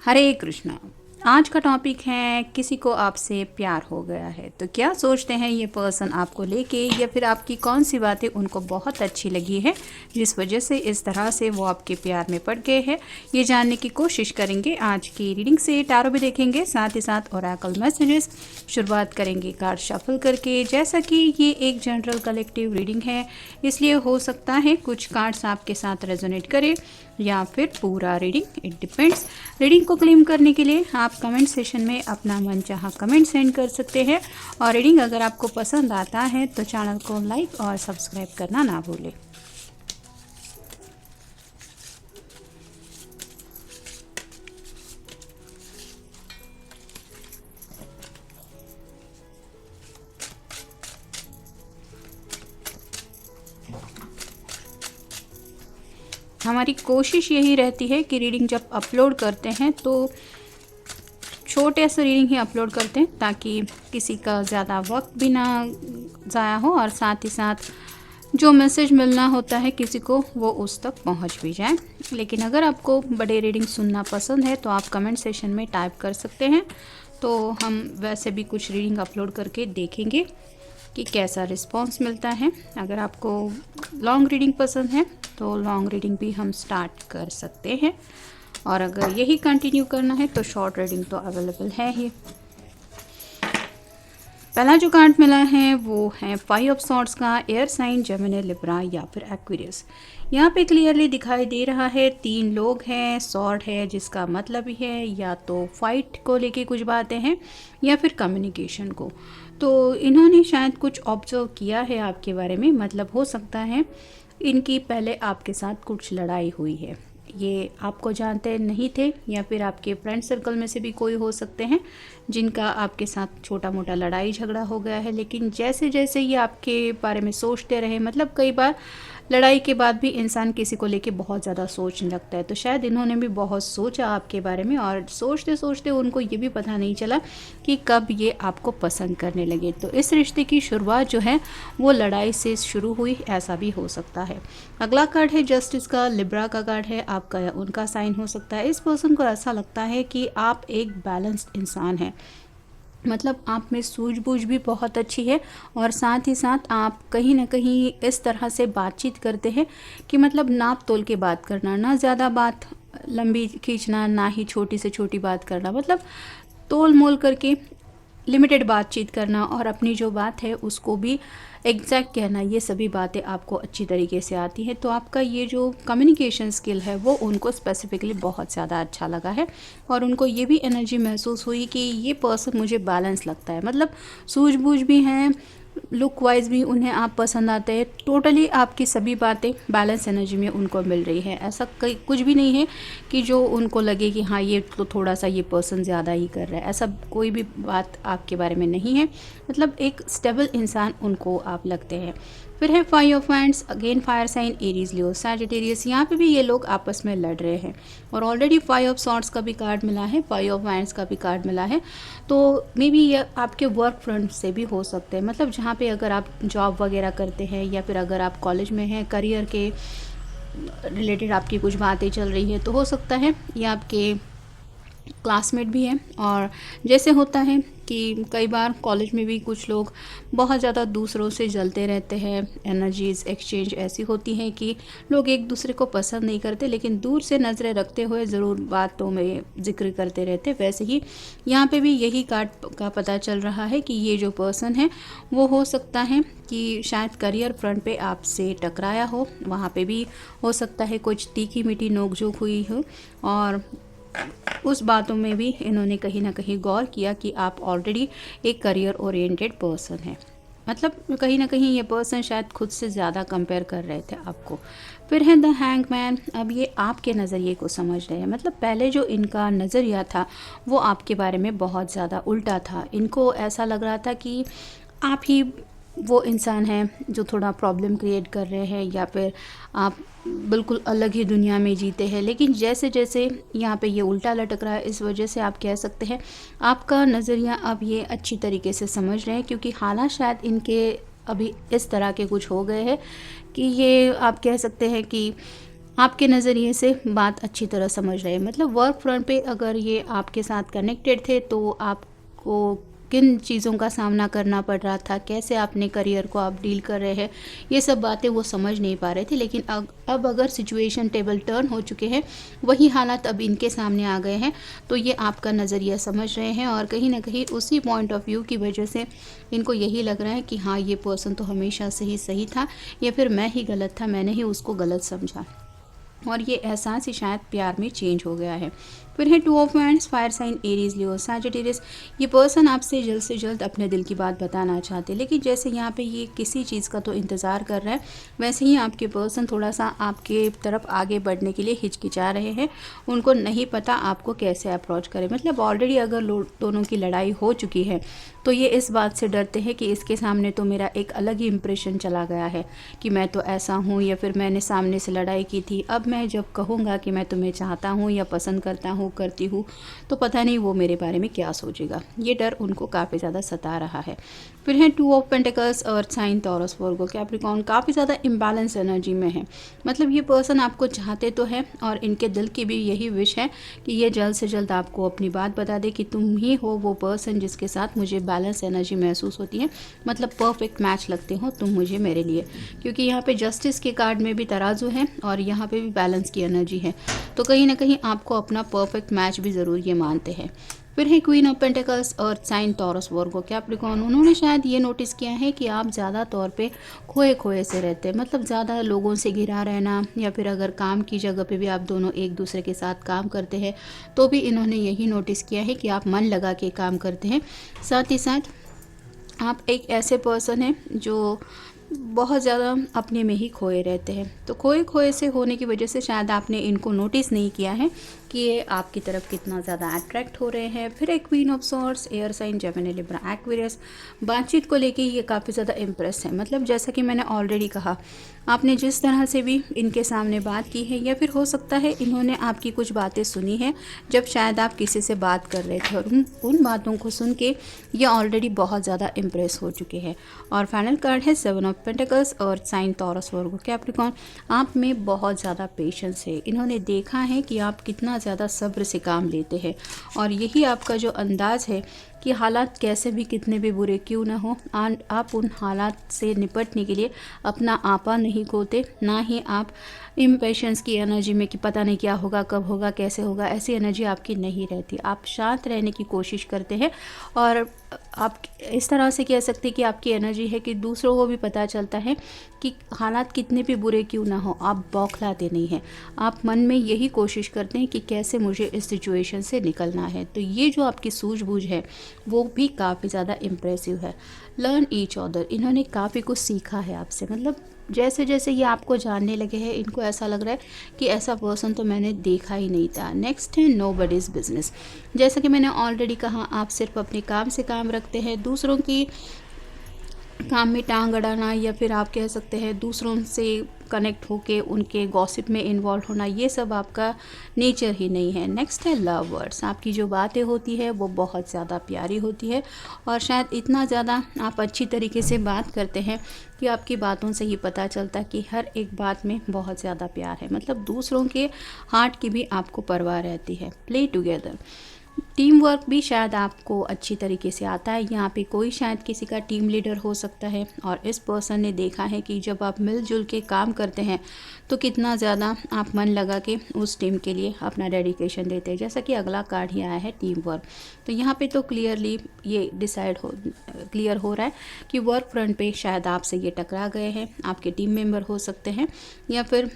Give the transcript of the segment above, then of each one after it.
हरे कृष्णा। आज का टॉपिक है किसी को आपसे प्यार हो गया है तो क्या सोचते हैं ये पर्सन आपको लेके, या फिर आपकी कौन सी बातें उनको बहुत अच्छी लगी है जिस वजह से इस तरह से वो आपके प्यार में पड़ गए हैं। ये जानने की कोशिश करेंगे आज की रीडिंग से। टैरो भी देखेंगे, साथ ही साथ ओरेकल मैसेजेस। शुरुआत करेंगे कार्ड शफल करके। जैसा कि ये एक जनरल कलेक्टिव रीडिंग है, इसलिए हो सकता है कुछ कार्ड्स आपके साथ रेजोनेट करे या फिर पूरा रीडिंग, इट डिपेंड्स। रीडिंग को क्लेम करने के लिए आप कमेंट सेशन में अपना मनचाहा कमेंट सेंड कर सकते हैं। और रीडिंग अगर आपको पसंद आता है तो चैनल को लाइक और सब्सक्राइब करना ना भूलें। हमारी कोशिश यही रहती है कि रीडिंग जब अपलोड करते हैं तो छोटे से रीडिंग ही अपलोड करते हैं, ताकि किसी का ज़्यादा वक्त भी ना ज़ाया हो और साथ ही साथ जो मैसेज मिलना होता है किसी को वो उस तक पहुंच भी जाए। लेकिन अगर आपको बड़े रीडिंग सुनना पसंद है तो आप कमेंट सेशन में टाइप कर सकते हैं, तो हम वैसे भी कुछ रीडिंग अपलोड करके देखेंगे कि कैसा रिस्पांस मिलता है। अगर आपको लॉन्ग रीडिंग पसंद है तो लॉन्ग रीडिंग भी हम स्टार्ट कर सकते हैं, और अगर यही कंटिन्यू करना है तो शॉर्ट रीडिंग तो अवेलेबल है ही। पहला जो कार्ड मिला है वो है 5 ऑफ सॉर्ड्स का, एयर साइन जेमिनी, लिब्रा या फिर एक्वेरियस। यहाँ पे क्लियरली दिखाई दे रहा है 3 लोग हैं, सॉर्ड है जिसका मतलब है या तो फाइट को लेके कुछ बातें हैं या फिर कम्युनिकेशन को। तो इन्होंने शायद कुछ ऑब्जर्व किया है आपके बारे में, मतलब हो सकता है इनकी पहले आपके साथ कुछ लड़ाई हुई है। ये आपको जानते नहीं थे या फिर आपके फ्रेंड सर्कल में से भी कोई हो सकते हैं जिनका आपके साथ छोटा मोटा लड़ाई झगड़ा हो गया है। लेकिन जैसे जैसे ये आपके बारे में सोचते रहे, मतलब कई बार लड़ाई के बाद भी इंसान किसी को लेके बहुत ज़्यादा सोचने लगता है, तो शायद इन्होंने भी बहुत सोचा आपके बारे में, और सोचते सोचते उनको ये भी पता नहीं चला कि कब ये आपको पसंद करने लगे। तो इस रिश्ते की शुरुआत जो है वो लड़ाई से शुरू हुई, ऐसा भी हो सकता है। अगला कार्ड है जस्टिस का, लिब्रा का कार्ड है, आपका या उनका साइन हो सकता है। इस पर्सन को ऐसा लगता है कि आप एक बैलेंस्ड इंसान हैं, मतलब आप में सूझबूझ भी बहुत अच्छी है, और साथ ही साथ आप कहीं ना कहीं इस तरह से बातचीत करते हैं कि मतलब नाप तोल के बात करना, ना ज़्यादा बात लंबी खींचना, ना ही छोटी से छोटी बात करना, मतलब तोल मोल करके लिमिटेड बातचीत करना, और अपनी जो बात है उसको भी एग्जैक्ट कहना। ये सभी बातें आपको अच्छी तरीके से आती है। तो आपका ये जो कम्युनिकेशन स्किल है वो उनको स्पेसिफिकली बहुत ज़्यादा अच्छा लगा है, और उनको ये भी एनर्जी महसूस हुई कि ये पर्सन मुझे बैलेंस लगता है, मतलब सूझबूझ भी हैं, लुक वाइज भी उन्हें आप पसंद आते हैं। टोटली आपकी सभी बातें बैलेंस एनर्जी में उनको मिल रही है। ऐसा कई कुछ भी नहीं है कि जो उनको लगे कि हाँ ये तो थोड़ा सा ये पर्सन ज़्यादा ही कर रहा है, ऐसा कोई भी बात आपके बारे में नहीं है। मतलब एक स्टेबल इंसान उनको आप लगते हैं। फिर है 5 of wands, again fire sign, Aries, Leo, Sagittarius. यहाँ पे भी ये लोग आपस में लड़ रहे हैं, और ऑलरेडी 5 ऑफ सॉर्ड्स का भी कार्ड मिला है, 5 ऑफ वांड्स का भी कार्ड मिला है। तो मे बी ये आपके वर्क फ्रंट से भी हो सकते हैं, मतलब जहाँ पे अगर आप जॉब वगैरह करते हैं या फिर अगर आप कॉलेज में हैं, करियर के रिलेटेड आपकी कुछ बातें चल रही है, तो हो सकता है ये आपके क्लासमेट भी हैं। और जैसे होता है कि कई बार कॉलेज में भी कुछ लोग बहुत ज़्यादा दूसरों से जलते रहते हैं, एनर्जीज़ एक्सचेंज ऐसी होती हैं कि लोग एक दूसरे को पसंद नहीं करते, लेकिन दूर से नज़रें रखते हुए ज़रूर बातों में जिक्र करते रहते। वैसे ही यहाँ पे भी यही कार्ड का पता चल रहा है कि ये जो पर्सन है वो हो सकता है कि शायद करियर फ्रंट पे आपसे टकराया हो, वहाँ पे भी हो सकता है कुछ तीखी मीठी नोकझोंक हुई हो, और उस बातों में भी इन्होंने कहीं ना कहीं गौर किया कि आप ऑलरेडी एक करियर ओरिएंटेड पर्सन हैं। मतलब कहीं ना कहीं ये पर्सन शायद खुद से ज़्यादा कंपेयर कर रहे थे आपको। फिर है द हैंगमैन। अब ये आपके नज़रिए को समझ रहे हैं, मतलब पहले जो इनका नज़रिया था वो आपके बारे में बहुत ज़्यादा उल्टा था। इनको ऐसा लग रहा था कि आप ही वो इंसान हैं जो थोड़ा प्रॉब्लम क्रिएट कर रहे हैं, या फिर आप बिल्कुल अलग ही दुनिया में जीते हैं। लेकिन जैसे जैसे यहाँ पे ये उल्टा लटक रहा है, इस वजह से आप कह सकते हैं आपका नज़रिया अब ये अच्छी तरीके से समझ रहे हैं, क्योंकि हालात शायद इनके अभी इस तरह के कुछ हो गए हैं कि ये आप कह सकते हैं कि आपके नज़रिए से बात अच्छी तरह समझ रहे हैं। मतलब वर्क फ्रंट पे अगर ये आपके साथ कनेक्टेड थे तो आपको किन चीज़ों का सामना करना पड़ रहा था, कैसे आपने करियर को आप डील कर रहे हैं, ये सब बातें वो समझ नहीं पा रहे थे। लेकिन अब अगर सिचुएशन टेबल टर्न हो चुके हैं, वही हालात अब इनके सामने आ गए हैं, तो ये आपका नज़रिया समझ रहे हैं और कहीं ना कहीं उसी पॉइंट ऑफ व्यू की वजह से इनको यही लग रहा है कि हाँ, ये पर्सन तो हमेशा से ही सही था या फिर मैं ही गलत था, मैंने ही उसको गलत समझा, और ये एहसास ही शायद प्यार में चेंज हो गया है। फिर है 2 of wands, fire sign Aries, Leo, Sagittarius. ये पर्सन आपसे जल्द से जल्द अपने दिल की बात बताना चाहते हैं, लेकिन जैसे यहाँ पे ये किसी चीज़ का तो इंतज़ार कर रहा है, वैसे ही आपके पर्सन थोड़ा सा आपके तरफ आगे बढ़ने के लिए हिचकिचा रहे हैं। उनको नहीं पता आपको कैसे अप्रोच करें। मतलब ऑलरेडी अगर दोनों की लड़ाई हो चुकी है तो ये इस बात से डरते हैं कि इसके सामने तो मेरा एक अलग ही इम्प्रेशन चला गया है कि मैं तो ऐसा हूँ, या फिर मैंने सामने से लड़ाई की थी, अब मैं जब कहूँगा कि मैं तुम्हें चाहता हूँ या पसंद करता हूँ, करती हूँ, तो पता नहीं वो मेरे बारे में क्या सोचेगा। ये डर उनको काफ़ी ज़्यादा सता रहा है। फिर है 2 of pentacles, earth sign, Taurus, Virgo, Capricorn. काफ़ी ज़्यादा इम्बैलेंस एनर्जी में है। मतलब ये पर्सन आपको चाहते तो है और इनके दिल की भी यही विश है कि ये जल्द से जल्द आपको अपनी बात बता दे कि तुम ही हो वो पर्सन जिसके साथ मुझे बैलेंस एनर्जी महसूस होती है। मतलब परफेक्ट मैच लगते हो तुम मुझे मेरे लिए, क्योंकि यहाँ पे जस्टिस के कार्ड में भी तराजू है और यहाँ पे भी बैलेंस की एनर्जी है, तो कहीं ना कहीं आपको अपना परफेक्ट मैच भी ज़रूर ये मानते हैं। फिर है queen of pentacles, earth sign, Taurus, Virgo, Capricorn. उन्होंने शायद ये नोटिस किया है कि आप ज़्यादा तौर पे खोए खोए से रहते हैं। मतलब ज़्यादा लोगों से घिरा रहना, या फिर अगर काम की जगह पे भी आप दोनों एक दूसरे के साथ काम करते हैं तो भी इन्होंने यही नोटिस किया है कि आप मन लगा के काम करते हैं। साथ ही साथ आप एक ऐसे पर्सन हैं जो बहुत ज़्यादा अपने में ही खोए रहते हैं। तो खोए खोए से होने की वजह से शायद आपने इनको नोटिस नहीं किया है कि ये आपकी तरफ कितना ज़्यादा अट्रैक्ट हो रहे हैं। फिर एक queen of swords, air sign, Gemini, Libra, Aquarius. बातचीत को लेके ये काफ़ी ज़्यादा इम्प्रेस है। मतलब जैसा कि मैंने ऑलरेडी कहा, आपने जिस तरह से भी इनके सामने बात की है, या फिर हो सकता है इन्होंने आपकी कुछ बातें सुनी हैं जब शायद आप किसी से बात कर रहे थे, और उन बातों को सुन के ये ऑलरेडी बहुत ज़्यादा इम्प्रेस हो चुके हैं। और फाइनल कार्ड है 7 ऑफ पेंटिकल्स, और साइन, टॉरस, वर्गो, कैप्रिकॉर्न। आप में बहुत ज़्यादा पेशेंस है। इन्होंने देखा है कि आप कितना ज़्यादा सब्र से काम लेते हैं, और यही आपका जो अंदाज़ है कि हालात कैसे भी कितने भी बुरे क्यों ना हो, आप उन हालात से निपटने के लिए अपना आपा नहीं खोते, ना ही आप इम्पेशेंस की एनर्जी में कि पता नहीं क्या होगा, कब होगा, कैसे होगा, ऐसी एनर्जी आपकी नहीं रहती। आप शांत रहने की कोशिश करते हैं, और आप इस तरह से कह सकते हैं कि आपकी एनर्जी है कि दूसरों को भी पता चलता है कि हालात कितने भी बुरे क्यों ना हो, आप बौखलाते नहीं हैं। आप मन में यही कोशिश करते हैं कि कैसे मुझे इस सिचुएशन से निकलना है। तो ये जो आपकी सूझबूझ है वो भी काफ़ी ज़्यादा इम्प्रेसिव है। लर्न ईच अदर, इन्होंने काफ़ी कुछ सीखा है आपसे। मतलब जैसे जैसे ये आपको जानने लगे हैं, इनको ऐसा लग रहा है कि ऐसा पर्सन तो मैंने देखा ही नहीं था। नेक्स्ट है नोबडीज़ बिजनेस। जैसा कि मैंने ऑलरेडी कहा, आप सिर्फ अपने काम से काम रखते हैं। दूसरों की काम में टांग अड़ाना, या फिर आप कह सकते हैं दूसरों से कनेक्ट होके उनके गॉसिप में इन्वॉल्व होना, ये सब आपका नेचर ही नहीं है। नेक्स्ट है लव वर्ड्स। आपकी जो बातें होती है वो बहुत ज़्यादा प्यारी होती है, और शायद इतना ज़्यादा आप अच्छी तरीके से बात करते हैं कि आपकी बातों से ही पता चलता कि हर एक बात में बहुत ज़्यादा प्यार है। मतलब दूसरों के हार्ट की भी आपको परवाह रहती है। प्ले टुगेदर, टीम वर्क भी शायद आपको अच्छी तरीके से आता है। यहाँ पे कोई शायद किसी का टीम लीडर हो सकता है, और इस पर्सन ने देखा है कि जब आप मिलजुल के काम करते हैं तो कितना ज़्यादा आप मन लगा के उस टीम के लिए अपना डेडिकेशन देते हैं। जैसा कि अगला कार्ड ही आया है टीम वर्क, तो यहाँ पे तो क्लियरली ये क्लियर हो रहा है कि वर्क फ्रंट पे शायद आपसे ये टकरा गए हैं। आपके टीम मेंबर हो सकते हैं, या फिर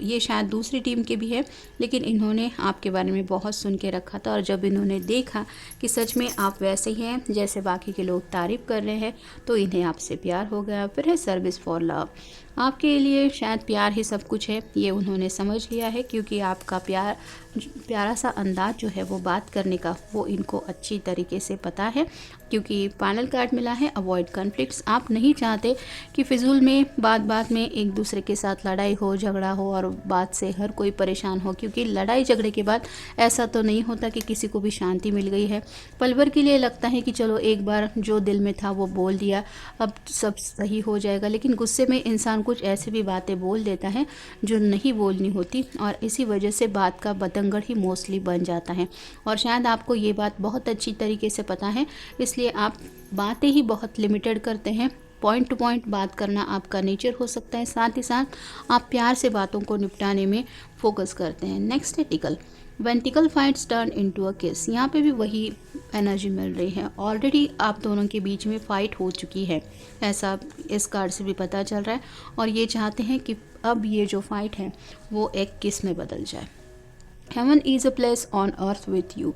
ये शायद दूसरी टीम के भी है, लेकिन इन्होंने आपके बारे में बहुत सुन के रखा था, और जब इन्होंने देखा कि सच में आप वैसे ही हैं जैसे बाकी के लोग तारीफ़ कर रहे हैं, तो इन्हें आपसे प्यार हो गया। फिर है सर्विस फॉर लव। आपके लिए शायद प्यार ही सब कुछ है, ये उन्होंने समझ लिया है, क्योंकि आपका प्यारा सा अंदाज जो है वो बात करने का, वो इनको अच्छी तरीके से पता है। क्योंकि फाइनल कार्ड मिला है अवॉइड कॉन्फ्लिक्ट्स। आप नहीं चाहते कि फिजूल में बात बात में एक दूसरे के साथ लड़ाई हो, झगड़ा हो, हो और बात से हर कोई परेशान हो, क्योंकि लड़ाई झगड़े के बाद ऐसा तो नहीं होता कि किसी को भी शांति मिल गई है। पल भर के लिए लगता है कि चलो एक बार जो दिल में था वो बोल दिया, अब सब सही हो जाएगा, लेकिन गुस्से में इंसान कुछ ऐसी भी बातें बोल देता है जो नहीं बोलनी होती, और इसी वजह से बात का बतंगड़ ही मोस्टली बन जाता है। और शायद आपको ये बात बहुत अच्छी तरीके से पता है, इसलिए आप बातें ही बहुत लिमिटेड करते हैं। पॉइंट टू पॉइंट बात करना आपका नेचर हो सकता है, साथ ही साथ आप प्यार से बातों को निपटाने में फोकस करते हैं। नेक्स्ट है tackle. When tackle fights turn into a किस, यहाँ पे भी वही एनर्जी मिल रही है। ऑलरेडी आप दोनों के बीच में फ़ाइट हो चुकी है, ऐसा इस कार्ड से भी पता चल रहा है, और ये चाहते हैं कि अब ये जो फाइट है वो एक किस में बदल जाए। Heaven is a place on earth with you,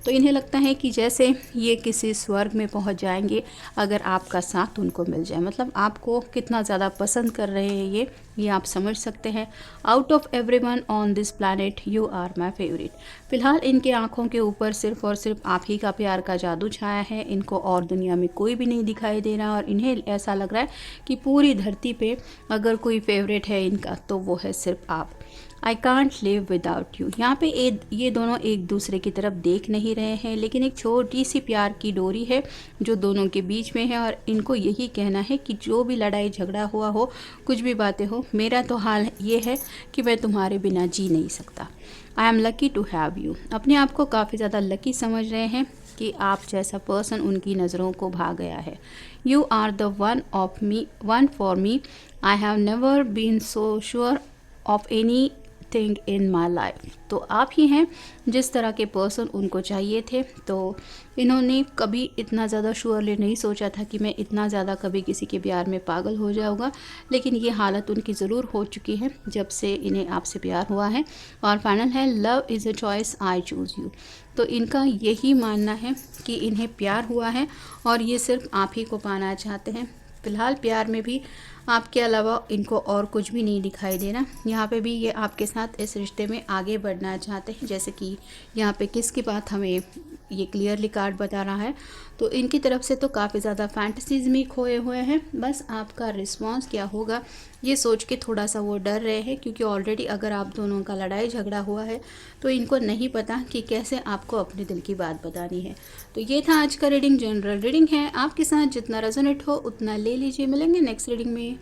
तो इन्हें लगता है कि जैसे ये किसी स्वर्ग में पहुंच जाएंगे अगर आपका साथ उनको मिल जाए। मतलब आपको कितना ज़्यादा पसंद कर रहे हैं ये आप समझ सकते हैं। Out of everyone on this planet you are my favourite. फिलहाल इनके आँखों के ऊपर सिर्फ और सिर्फ आप ही का प्यार का जादू छाया है। इनको और दुनिया में कोई भी नहीं दिखाई दे रहा, और इन्हें ऐसा लग रहा है कि पूरी धरती पे अगर कोई फेवरेट है इनका तो वो है सिर्फ आप। I can't live without you. यहाँ पे ये दोनों एक दूसरे की तरफ देख नहीं रहे हैं, लेकिन एक छोटी सी प्यार की डोरी है जो दोनों के बीच में है, और इनको यही कहना है कि जो भी लड़ाई झगड़ा हुआ हो, कुछ भी बातें हो, मेरा तो हाल ये है कि मैं तुम्हारे बिना जी नहीं सकता। I am lucky to have you. अपने आप को काफ़ी ज़्यादा लकी समझ रहे हैं कि आप जैसा पर्सन उनकी नज़रों को भा गया है। You are the one for me. I have never been so sure of anything in my life. तो आप ही हैं जिस तरह के पर्सन उनको चाहिए थे। तो इन्होंने कभी इतना ज़्यादा श्योरली नहीं सोचा था कि मैं इतना ज़्यादा कभी किसी के प्यार में पागल हो जाऊँगा, लेकिन ये हालत उनकी ज़रूर हो चुकी है जब से इन्हें आपसे प्यार हुआ है। और फाइनल है love is a choice, I choose you. तो इनका यही मानना है कि इन्हें प्यार हुआ है और ये सिर्फ आप ही को पाना चाहते हैं। फ़िलहाल प्यार में भी आपके अलावा इनको और कुछ भी नहीं दिखाई दे रहा। यहाँ पे भी ये आपके साथ इस रिश्ते में आगे बढ़ना चाहते हैं, जैसे कि यहाँ पे किसकी बात हमें ये क्लियरली कार्ड बता रहा है। तो इनकी तरफ से तो काफ़ी ज़्यादा फैंटेसीज में खोए हुए हैं। बस आपका रिस्पॉन्स क्या होगा ये सोच के थोड़ा सा वो डर रहे हैं, क्योंकि ऑलरेडी अगर आप दोनों का लड़ाई झगड़ा हुआ है तो इनको नहीं पता कि कैसे आपको अपने दिल की बात बतानी है। तो ये था आज का रीडिंग। जनरल रीडिंग है, आपके साथ जितना रेजोनेट हो उतना ले लीजिए। मिलेंगे नेक्स्ट रीडिंग में।